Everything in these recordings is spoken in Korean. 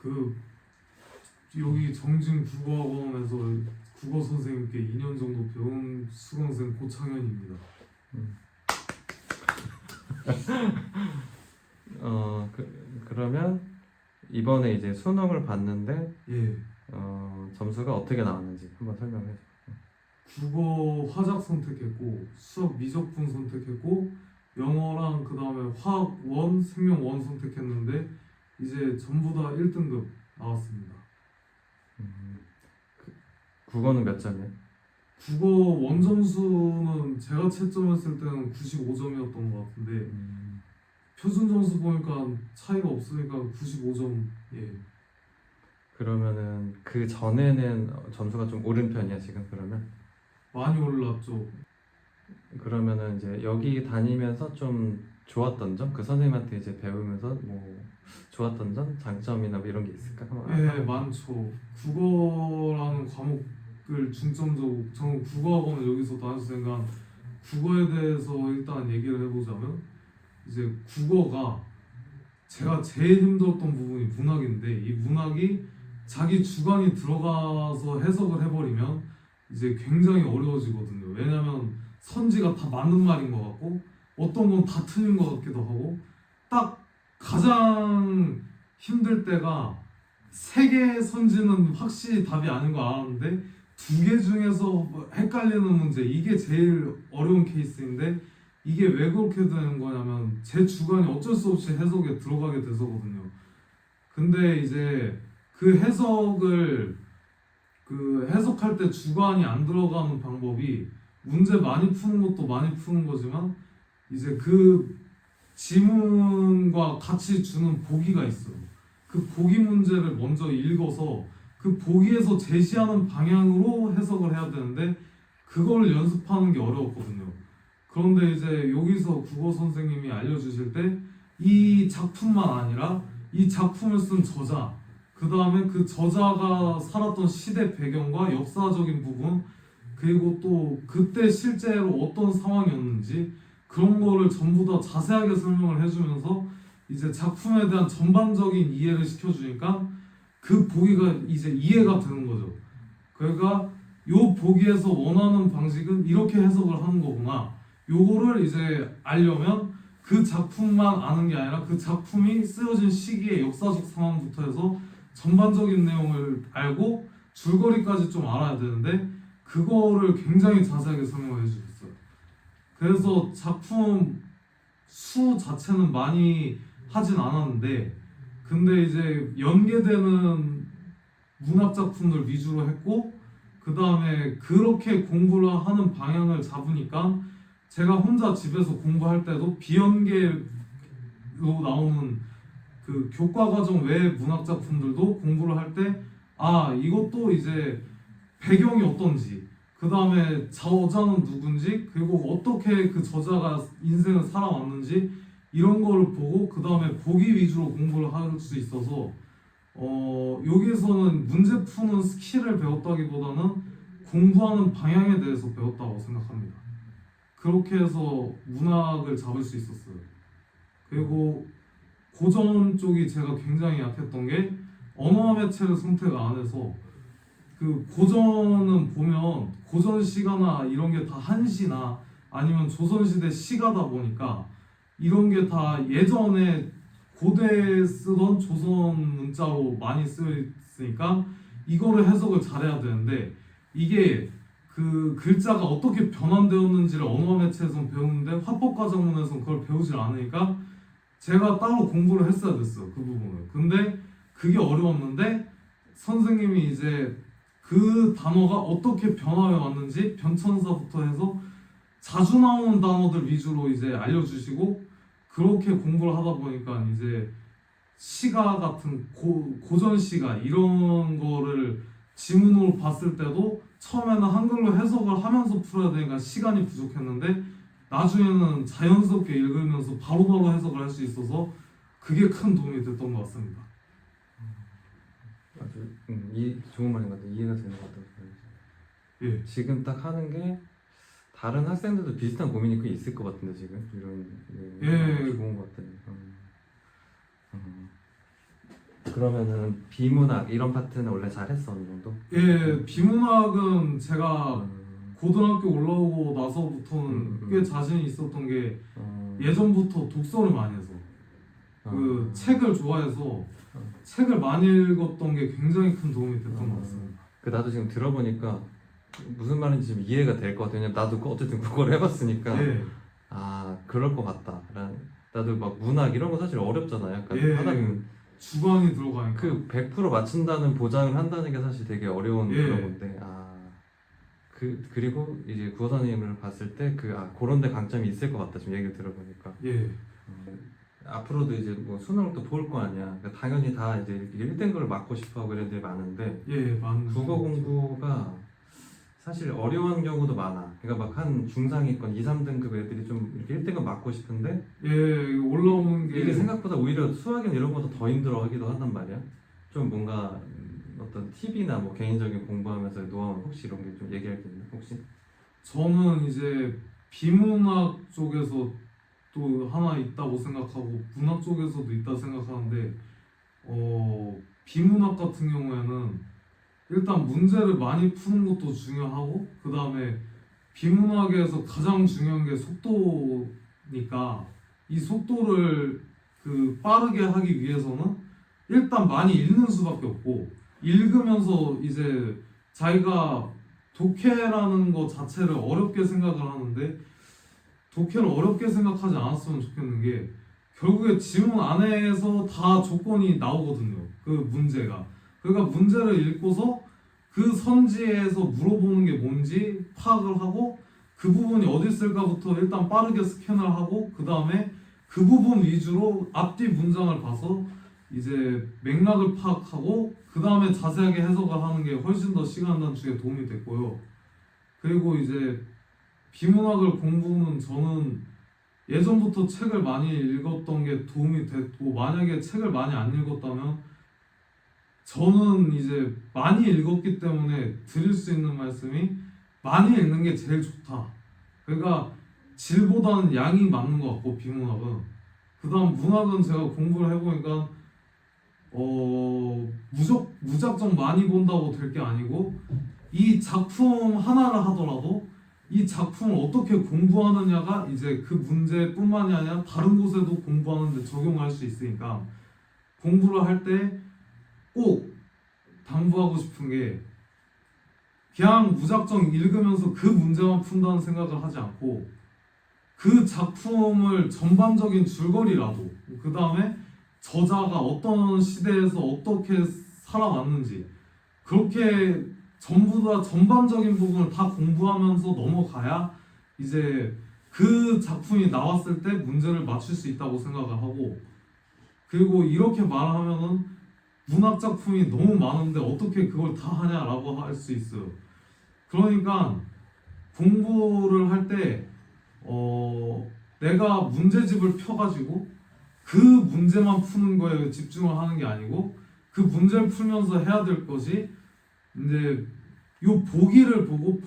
그 여기 정진 국어학원에서 국어 선생님께 2년 정도 배운 수강생 고창현입니다. 그러면 이번에 이제 수능을 봤는데 예. 점수가 어떻게 나왔는지 한번 설명해 줘. 국어 화작 선택했고 수학 미적분 선택했고 영어랑 그 다음에 화학 원, 생명 원 선택했는데 이제 전부 다 1등급 나왔습니다. 국어는 몇 점이야? 국어 원점수는 제가 채점했을 때는 95점이었던 것 같은데 표준 점수 보니까 차이가 없으니까 95점. 예. 그러면은 그 전에는 점수가 좀 오른 편이야 지금 그러면? 많이 올랐죠. 그러면은 이제 여기 다니면서 좀 좋았던 점? 그 선생님한테 이제 배우면서 뭐 좋았던 점? 장점이나 뭐 이런 게 있을까? 예, 많죠. 국어라는 과목을 중점적으로 저는 국어학원을 여기서 다녔으니까 국어에 대해서 일단 얘기를 해보자면 이제 국어가 제가 제일 힘들었던 부분이 문학인데 이 문학이 자기 주관이 들어가서 해석을 해버리면 이제 굉장히 어려워지거든요. 왜냐면 선지가 다 맞는 말인 것 같고 어떤 건 다 틀린 것 같기도 하고 딱 가장 힘들 때가 세 개의 선지는 확실히 답이 아닌 거 알았는데 두 개 중에서 헷갈리는 문제 이게 제일 어려운 케이스인데 이게 왜 그렇게 되는 거냐면 제 주관이 어쩔 수 없이 해석에 들어가게 돼서거든요. 근데 이제 그 해석할 때 주관이 안 들어가는 방법이 문제 많이 푸는 것도 많이 푸는 거지만 이제 그 지문과 같이 주는 보기가 있어요. 그 보기 문제를 먼저 읽어서 그 보기에서 제시하는 방향으로 해석을 해야 되는데 그걸 연습하는 게 어려웠거든요. 그런데 이제 여기서 국어 선생님이 알려주실 때 이 작품만 아니라 이 작품을 쓴 저자, 그 다음에 그 저자가 살았던 시대 배경과 역사적인 부분, 그리고 또 그때 실제로 어떤 상황이었는지 그런 거를 전부 다 자세하게 설명을 해주면서 이제 작품에 대한 전반적인 이해를 시켜주니까 그 보기가 이제 이해가 되는 거죠. 그러니까 요 보기에서 원하는 방식은 이렇게 해석을 하는 거구나. 요거를 이제 알려면 그 작품만 아는 게 아니라 그 작품이 쓰여진 시기의 역사적 상황부터 해서 전반적인 내용을 알고 줄거리까지 좀 알아야 되는데 그거를 굉장히 자세하게 설명해 주셨어요. 그래서 작품 수 자체는 많이 하진 않았는데 근데 이제 연계되는 문학 작품들 위주로 했고 그 다음에 그렇게 공부를 하는 방향을 잡으니까 제가 혼자 집에서 공부할 때도 비연계로 나오는 그 교과과정 외의 문학 작품들도 공부를 할 때 이것도 이제 배경이 어떤지 그 다음에 저자는 누군지 그리고 어떻게 그 저자가 인생을 살아왔는지 이런 거를 보고 그 다음에 보기 위주로 공부를 할 수 있어서 여기에서는 문제 푸는 스킬을 배웠다기보다는 공부하는 방향에 대해서 배웠다고 생각합니다. 그렇게 해서 문학을 잡을 수 있었어요. 그리고 고전 쪽이 제가 굉장히 약했던 게 언어 매체를 선택 안 해서 그 고전은 보면 고전 시가나 이런 게 다 한시나 아니면 조선시대 시가다 보니까 이런 게 다 예전에 고대에 쓰던 조선 문자로 많이 쓰였으니까 이거를 해석을 잘해야 되는데 이게 그 글자가 어떻게 변환되었는지를 언어 매체에서 배우는데 화법과정문에서는 그걸 배우질 않으니까 제가 따로 공부를 했어야 됐어요. 그 부분을. 근데 그게 어려웠는데 선생님이 이제 그 단어가 어떻게 변화해 왔는지 변천사부터 해서 자주 나오는 단어들 위주로 이제 알려주시고 그렇게 공부를 하다 보니까 이제 시가 같은 고전 시가 이런 거를 지문으로 봤을 때도 처음에는 한글로 해석을 하면서 풀어야 되니까 시간이 부족했는데 나중에는 자연스럽게 읽으면서 바로바로 해석을 할 수 있어서 그게 큰 도움이 됐던 것 같습니다. 아주 좋은 말인 것 같아요. 이해가 되는 것 같아요. 예. 지금 딱 하는 게 다른 학생들도 비슷한 고민이 꽤 있을 것 같은데 지금 이런 예. 좋은 것 같아요. 그러면은 비문학 이런 파트는 원래 잘했어 어느 정도? 예, 비문학은 제가 음, 고등학교 올라오고 나서부터는 꽤 자신이 있었던 게 예전부터 독서를 많이 해서 그 책을 좋아해서 책을 많이 읽었던 게 굉장히 큰 도움이 됐던 것 같습니다. 그 나도 지금 들어보니까 무슨 말인지 좀 이해가 될 것 같아. 왜냐면 나도 어쨌든 그걸 해봤으니까 예, 아 그럴 것 같다. 나도 막 문학 이런 거 사실 어렵잖아. 약간 예, 하다 보면 주관이 들어가니까. 그 100% 맞춘다는 보장을 한다는 게 사실 되게 어려운 예. 그런 건데 그리고 이제 구호 선생님을 봤을 때 그런 데 강점이 있을 것 같다. 지금 얘기를 들어보니까 예, 앞으로도 이제 뭐 수능을 또 볼 거 아니야. 그러니까 당연히 다 이제 1등급을 맞고 싶어하고 이런 애들이 많은데 예, 국어 공부가 사실 어려운 경우도 많아. 그러니까 막 한 중상위권 2, 3등급 애들이 좀 이렇게 1등급 맞고 싶은데 예, 올라오는 게 이게 생각보다 오히려 수학이나 이런 것도 더 힘들어 하기도 한단 말이야. 좀 뭔가 어떤 팁이나 뭐 개인적인 공부하면서 노하우 혹시 이런 게 좀 얘기할 게 있나? 혹시? 저는 이제 비문학 쪽에서 또 하나 있다고 생각하고 문학 쪽에서도 있다 생각하는데 비문학 같은 경우에는 일단 문제를 많이 푸는 것도 중요하고 그 다음에 비문학에서 가장 중요한 게 속도니까 이 속도를 그 빠르게 하기 위해서는 일단 많이 읽는 수밖에 없고 읽으면서 이제 자기가 독해라는 것 자체를 어렵게 생각을 하는데 독해를 어렵게 생각하지 않았으면 좋겠는 게 결국에 지문 안에서 다 조건이 나오거든요. 그 문제가. 그러니까 문제를 읽고서 그 선지에서 물어보는 게 뭔지 파악을 하고 그 부분이 어디 있을까부터 일단 빠르게 스캔을 하고 그 다음에 그 부분 위주로 앞뒤 문장을 봐서 이제 맥락을 파악하고 그 다음에 자세하게 해석을 하는 게 훨씬 더 시간 단축에 도움이 됐고요. 그리고 이제 비문학을 공부는 저는 예전부터 책을 많이 읽었던 게 도움이 됐고 만약에 책을 많이 안 읽었다면 저는 이제 많이 읽었기 때문에 드릴 수 있는 말씀이 많이 읽는 게 제일 좋다. 그러니까 질보다는 양이 맞는 것 같고 비문학은 그 다음 문학은 제가 공부를 해보니까 무작정 많이 본다고 될 게 아니고 이 작품 하나를 하더라도 이 작품을 어떻게 공부하느냐가 이제 그 문제뿐만이 아니라 다른 곳에도 공부하는데 적용할 수 있으니까 공부를 할 때 꼭 당부하고 싶은 게 그냥 무작정 읽으면서 그 문제만 푼다는 생각을 하지 않고 그 작품을 전반적인 줄거리라도 그 다음에 저자가 어떤 시대에서 어떻게 살아왔는지 그렇게 전부 다 전반적인 부분을 다 공부하면서 넘어가야 이제 그 작품이 나왔을 때 문제를 맞출 수 있다고 생각을 하고 그리고 이렇게 말하면은 문학 작품이 너무 많은데 어떻게 그걸 다 하냐라고 할 수 있어요. 그러니까 공부를 할 때 내가 문제집을 펴가지고 그 문제만 푸는 거에 집중을 하는 게 아니고 그 문제를 풀면서 해야 될 것이 이제 요 보기를 보고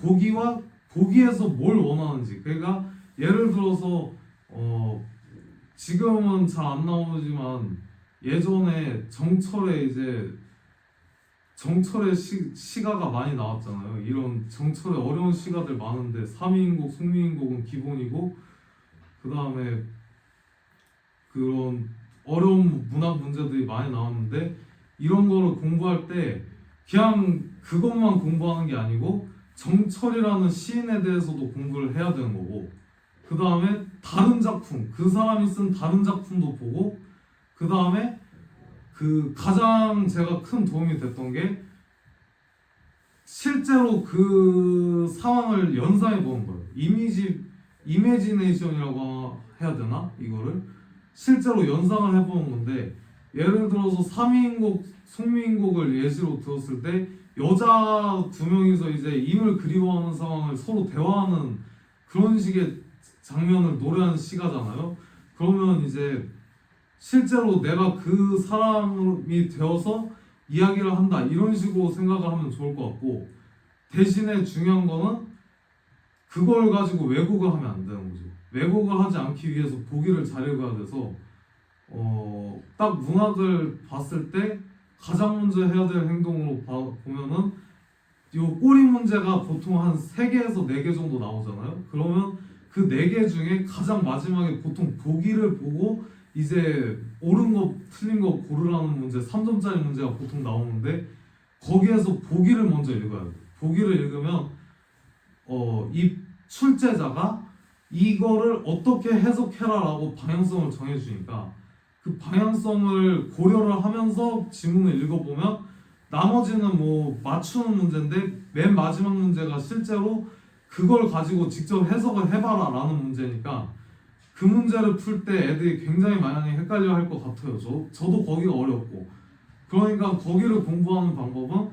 보기에서 뭘 원하는지 그러니까 예를 들어서 지금은 잘 안 나오지만 예전에 정철의 시가가 많이 나왔잖아요. 이런 정철의 어려운 시가들 많은데 삼위인곡, 숙미인곡은 기본이고 그 다음에 그런 어려운 문학 문제들이 많이 나왔는데 이런 거를 공부할 때 그냥 그것만 공부하는 게 아니고 정철이라는 시인에 대해서도 공부를 해야 되는 거고 그 다음에 다른 작품 그 사람이 쓴 다른 작품도 보고 그 다음에 그 가장 제가 큰 도움이 됐던 게 실제로 그 상황을 연상해 보는 거예요. 이미지네이션이라고 해야 되나? 이거를 실제로 연상을 해보는 건데 예를 들어서 삼위인곡, 숙미인곡을 예시로 들었을 때 여자 두 명이서 이제 임을 그리워하는 상황을 서로 대화하는 그런 식의 장면을 노래하는 시가잖아요. 그러면 이제 실제로 내가 그 사람이 되어서 이야기를 한다 이런 식으로 생각을 하면 좋을 것 같고 대신에 중요한 거는 그걸 가지고 왜곡을 하면 안 되는 거죠. 왜곡을 하지 않기 위해서 보기를 잘 읽어야 돼서 딱 문학을 봤을 때 가장 먼저 해야 될 행동으로 보면은 요 꼬리 문제가 보통 한 3개에서 4개 정도 나오잖아요. 그러면 그 4개 중에 가장 마지막에 보통 보기를 보고 이제 옳은 거 틀린 거 고르라는 문제 3점짜리 문제가 보통 나오는데 거기에서 보기를 먼저 읽어야 돼요. 보기를 읽으면 이 출제자가 이거를 어떻게 해석해라라고 방향성을 정해주니까 그 방향성을 고려를 하면서 지문을 읽어보면 나머지는 뭐 맞추는 문제인데 맨 마지막 문제가 실제로 그걸 가지고 직접 해석을 해봐라 라는 문제니까 그 문제를 풀 때 애들이 굉장히 많이 헷갈려 할 것 같아요. 저도 거기가 어렵고 그러니까 거기를 공부하는 방법은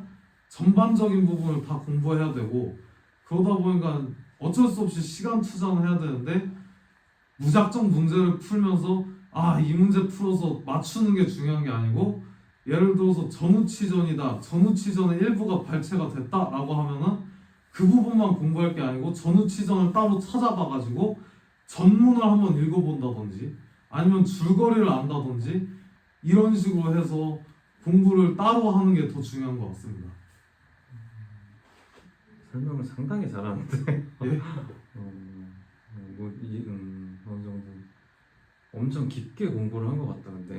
전반적인 부분을 다 공부해야 되고 그러다 보니까 어쩔 수 없이 시간 투자는 해야 되는데 무작정 문제를 풀면서 이 문제 풀어서 맞추는 게 중요한 게 아니고 예를 들어서 전후치전이다. 전후치전의 일부가 발췌가 됐다라고 하면은 그 부분만 공부할 게 아니고 전후치전을 따로 찾아봐가지고 전문을 한번 읽어본다든지 아니면 줄거리를 안다든지 이런 식으로 해서 공부를 따로 하는 게 더 중요한 것 같습니다. 설명을 상당히 잘하는데. 예? 어느 정도 엄청 깊게 공부를 한 것 같다. 근데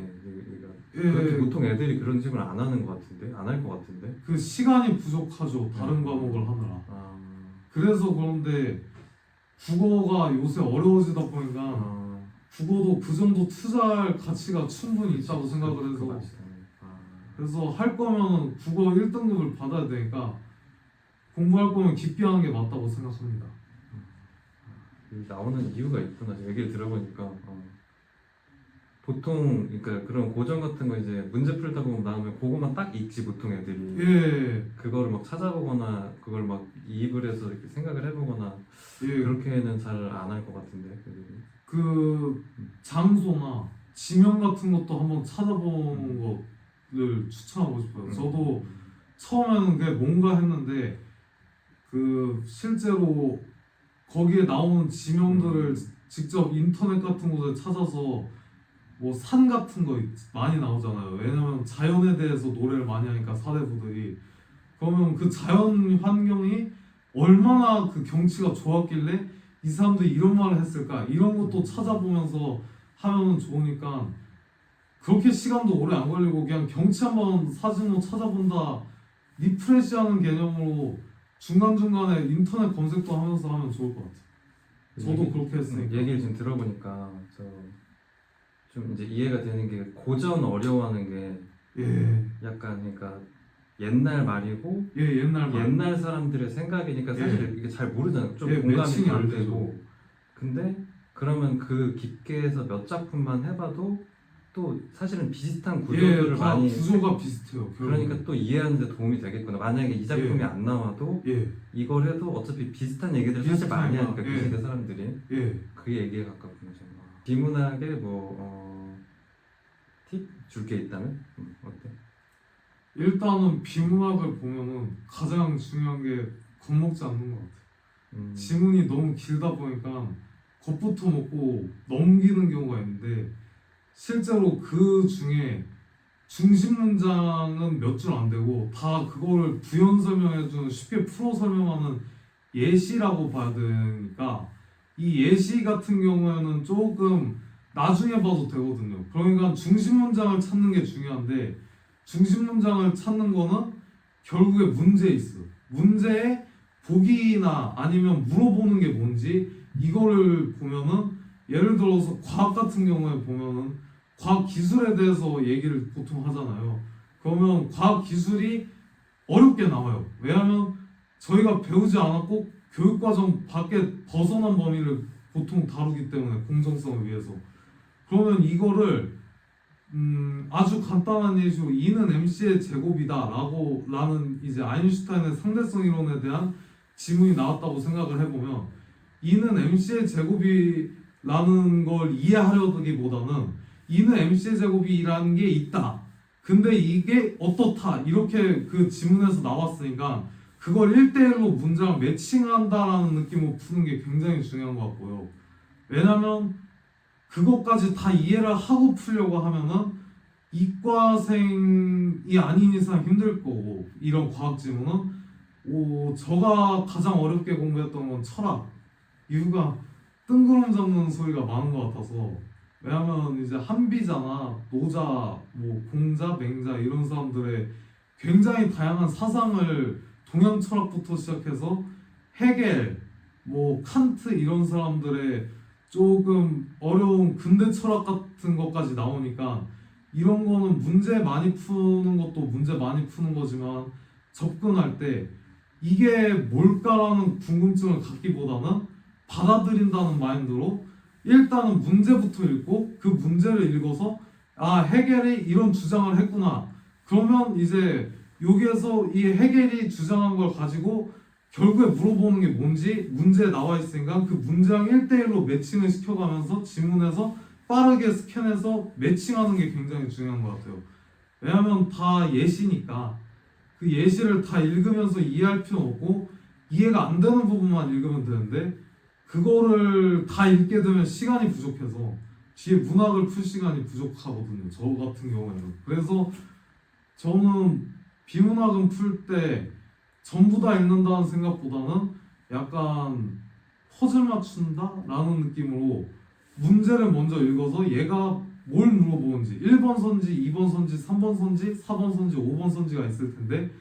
예. 그렇게 보통 애들이 그런 식으로 안 하는 것 같은데, 안 할 것 같은데. 그 시간이 부족하죠. 다른 과목을 하느라. 그래서 그런데 국어가 요새 어려워지다 보니까 국어도 그 정도 투자할 가치가 충분히 있다고 생각을 해서 그래서 할 거면 국어 1등급을 받아야 되니까 공부할 거면 깊이 하는 게 맞다고 생각합니다. 나오는 이유가 있구나. 얘기를 들어보니까 보통 그러니까 그런 고전 같은 거 이제 문제 풀다 보면 나오면 그거만 딱 읽지 보통 애들이. 예. 그거를 막 찾아보거나 그걸 막 이입을 해서 이렇게 생각을 해보거나 예. 그렇게는 잘 안 할 것 같은데. 애들이. 그 장소나 지명 같은 것도 한번 찾아보는 거를 추천하고 싶어요. 저도 처음에는 그게 뭔가 했는데 그 실제로 거기에 나오는 지명들을 직접 인터넷 같은 곳에 찾아서 뭐 산 같은 거 많이 나오잖아요. 왜냐면 자연에 대해서 노래를 많이 하니까 사대부들이 그러면 그 자연 환경이 얼마나 그 경치가 좋았길래 이 사람들이 이런 말을 했을까 이런 것도 찾아보면서 하면 좋으니까 그렇게 시간도 오래 안 걸리고 그냥 경치 한번 사진으로 찾아본다 리프레시하는 개념으로 중간중간에 인터넷 검색도 하면서 하면 좋을 것 같아요. 저도 그렇게 했으니까. 얘기를 지금 들어보니까 좀 이제 이해가 되는 게 고전 어려워하는 게 약간 그러니까 옛날 말이고 옛날 말. 옛날 사람들의 생각이니까 사실 이게 잘 모르잖아요. 좀 공감이 매칭이 덜 안 되고. 근데 그러면 그 깊게 해서 몇 작품만 해봐도 또 사실은 비슷한 구조들을 다 많이 구조가 비슷해요. 그러니까 또 이해하는 데 도움이 되겠구나. 만약에 이 작품이 안 나와도 이걸 해도 어차피 비슷한 얘기들 사실 많이 하니까 그 시대 사람들이 그 얘기에 가깝구나. 비문학에 팁 줄 게 있다면 어때? 일단은 비문학을 보면은 가장 중요한 게 겁먹지 않는 것 같아요. 지문이 너무 길다 보니까 겁부터 먹고 넘기는 경우가 있는데 실제로 그 중에 중심 문장은 몇 줄 안 되고 다 그거를 부연 설명해주는 쉽게 풀어 설명하는 예시라고 봐야 되니까 이 예시 같은 경우에는 조금 나중에 봐도 되거든요. 그러니까 중심 문장을 찾는 게 중요한데 중심 문장을 찾는 거는 결국에 문제에 있어. 문제에 보기나 아니면 물어보는 게 뭔지 이거를 보면은 예를 들어서 과학 같은 경우에 보면은 과학 기술에 대해서 얘기를 보통 하잖아요. 그러면 과학 기술이 어렵게 나와요. 왜냐하면 저희가 배우지 않았고 교육과정 밖에 벗어난 범위를 보통 다루기 때문에 공정성을 위해서. 그러면 이거를 아주 간단한 예시로 E는 MC의 제곱이다라는 이제 아인슈타인의 상대성 이론에 대한 지문이 나왔다고 생각을 해보면 E는 MC의 제곱이라는 걸 이해하려기보다는 E는 MC의 제곱이라는 게 있다. 근데 이게 어떻다 이렇게 그 지문에서 나왔으니까 그걸 1대1로 문장을 매칭한다라는 느낌으로 푸는 게 굉장히 중요한 것 같고요. 왜냐면 그것까지 다 이해를 하고 풀려고 하면은 이과생이 아닌 이상 힘들 거고 이런 과학 지문은 저가 가장 어렵게 공부했던 건 철학. 이유가 뜬구름 잡는 소리가 많은 것 같아서. 왜냐면 이제 한비자나 노자, 뭐 공자, 맹자 이런 사람들의 굉장히 다양한 사상을 동양 철학부터 시작해서 헤겔, 뭐 칸트 이런 사람들의 조금 어려운 근대 철학 같은 것까지 나오니까 이런 거는 문제 많이 푸는 것도 문제 많이 푸는 거지만 접근할 때 이게 뭘까라는 궁금증을 갖기보다는 받아들인다는 마인드로 일단은 문제부터 읽고 그 문제를 읽어서 아 헤겔이 이런 주장을 했구나. 그러면 이제 여기에서 이 헤겔이 주장한 걸 가지고 결국에 물어보는 게 뭔지 문제에 나와 있으니까 그 문제랑 1대1로 매칭을 시켜가면서 지문에서 빠르게 스캔해서 매칭하는 게 굉장히 중요한 것 같아요. 왜냐하면 다 예시니까 그 예시를 다 읽으면서 이해할 필요는 없고 이해가 안 되는 부분만 읽으면 되는데 그거를 다 읽게 되면 시간이 부족해서 뒤에 문학을 풀 시간이 부족하거든요. 저 같은 경우에는. 그래서 저는 비문학은 풀 때 전부 다 읽는다는 생각보다는 약간 퍼즐 맞춘다라는 느낌으로 문제를 먼저 읽어서 얘가 뭘 물어보는지 1번 선지, 2번 선지, 3번 선지, 4번 선지, 5번 선지가 있을 텐데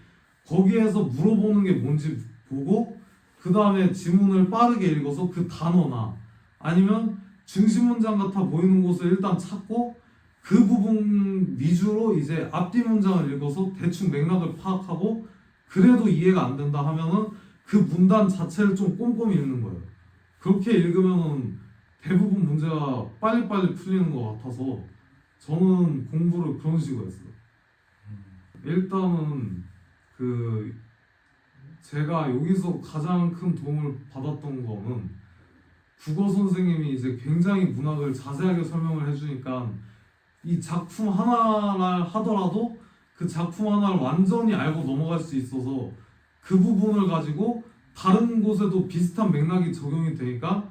거기에서 물어보는 게 뭔지 보고 그 다음에 지문을 빠르게 읽어서 그 단어나 아니면 중심 문장 같아 보이는 곳을 일단 찾고 그 부분 위주로 이제 앞뒤 문장을 읽어서 대충 맥락을 파악하고 그래도 이해가 안 된다 하면은 그 문단 자체를 좀 꼼꼼히 읽는 거예요. 그렇게 읽으면은 대부분 문제가 빨리빨리 풀리는 것 같아서 저는 공부를 그런 식으로 했어요. 일단은 그 제가 여기서 가장 큰 도움을 받았던 거는 국어 선생님이 이제 굉장히 문학을 자세하게 설명을 해주니까 이 작품 하나를 하더라도 그 작품 하나를 완전히 알고 넘어갈 수 있어서 그 부분을 가지고 다른 곳에도 비슷한 맥락이 적용이 되니까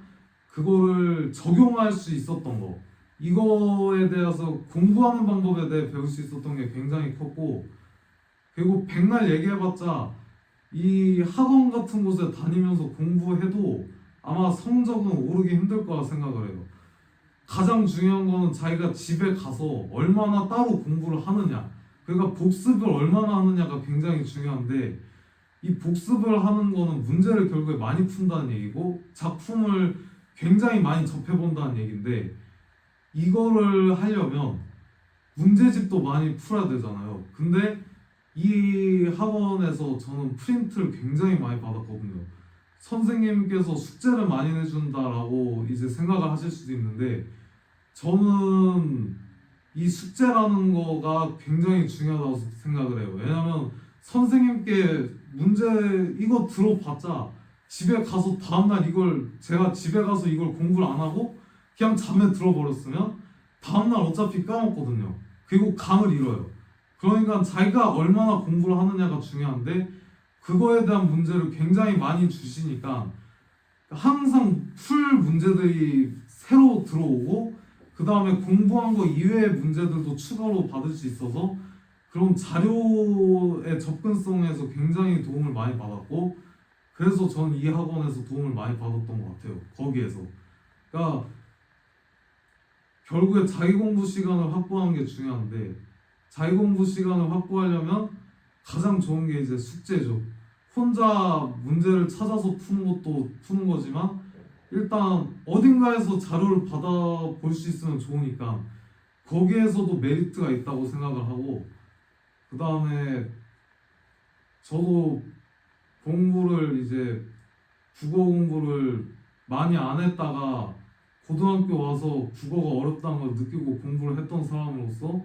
그거를 적용할 수 있었던 거 이거에 대해서 공부하는 방법에 대해 배울 수 있었던 게 굉장히 컸고 그리고 백날 얘기해봤자 이 학원 같은 곳에 다니면서 공부해도 아마 성적은 오르기 힘들 거라 생각을 해요. 가장 중요한 거는 자기가 집에 가서 얼마나 따로 공부를 하느냐 그러니까 복습을 얼마나 하느냐가 굉장히 중요한데 이 복습을 하는 거는 문제를 결국에 많이 푼다는 얘기고 작품을 굉장히 많이 접해본다는 얘기인데 이거를 하려면 문제집도 많이 풀어야 되잖아요. 근데 이 학원에서 저는 프린트를 굉장히 많이 받았거든요. 선생님께서 숙제를 많이 내준다라고 이제 생각을 하실 수도 있는데 저는 이 숙제라는 거가 굉장히 중요하다고 생각을 해요. 왜냐면 선생님께 문제 이거 들어봤자 집에 가서 다음날 이걸 제가 집에 가서 이걸 공부를 안 하고 그냥 잠에 들어버렸으면 다음날 어차피 까먹거든요. 그리고 감을 잃어요. 그러니까 자기가 얼마나 공부를 하느냐가 중요한데 그거에 대한 문제를 굉장히 많이 주시니까 항상 풀 문제들이 새로 들어오고 그 다음에 공부한 거 이외의 문제들도 추가로 받을 수 있어서 그런 자료의 접근성에서 굉장히 도움을 많이 받았고 그래서 저는 이 학원에서 도움을 많이 받았던 것 같아요. 거기에서. 그러니까 결국에 자기 공부 시간을 확보하는 게 중요한데 자기 공부 시간을 확보하려면 가장 좋은 게 이제 숙제죠. 혼자 문제를 찾아서 푸는 것도 푸는 거지만 일단 어딘가에서 자료를 받아볼 수 있으면 좋으니까 거기에서도 메리트가 있다고 생각을 하고 그 다음에 저도 공부를 이제 국어 공부를 많이 안 했다가 고등학교 와서 국어가 어렵다는 걸 느끼고 공부를 했던 사람으로서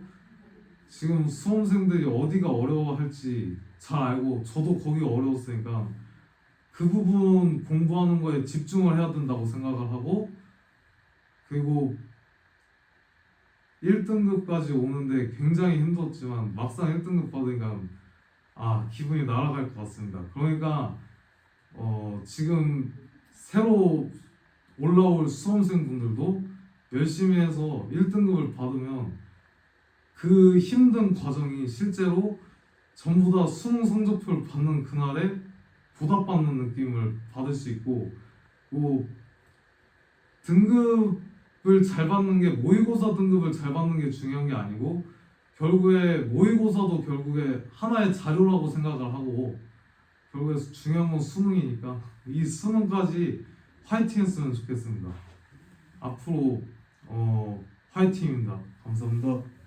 지금 수험생들이 어디가 어려워할지 잘 알고 저도 거기가 어려웠으니까 그 부분 공부하는 거에 집중을 해야 된다고 생각을 하고 그리고 1등급까지 오는데 굉장히 힘들었지만 막상 1등급 받으니까 기분이 날아갈 것 같습니다. 그러니까 지금 새로 올라올 수험생분들도 열심히 해서 1등급을 받으면 그 힘든 과정이 실제로 전부 다 수능 성적표를 받는 그날에 보답받는 느낌을 받을 수 있고, 뭐 등급을 잘 받는 게, 모의고사 등급을 잘 받는 게 중요한 게 아니고 결국에 모의고사도 결국에 하나의 자료라고 생각을 하고 결국에 중요한 건 수능이니까 이 수능까지 화이팅 했으면 좋겠습니다. 앞으로 화이팅입니다. 감사합니다.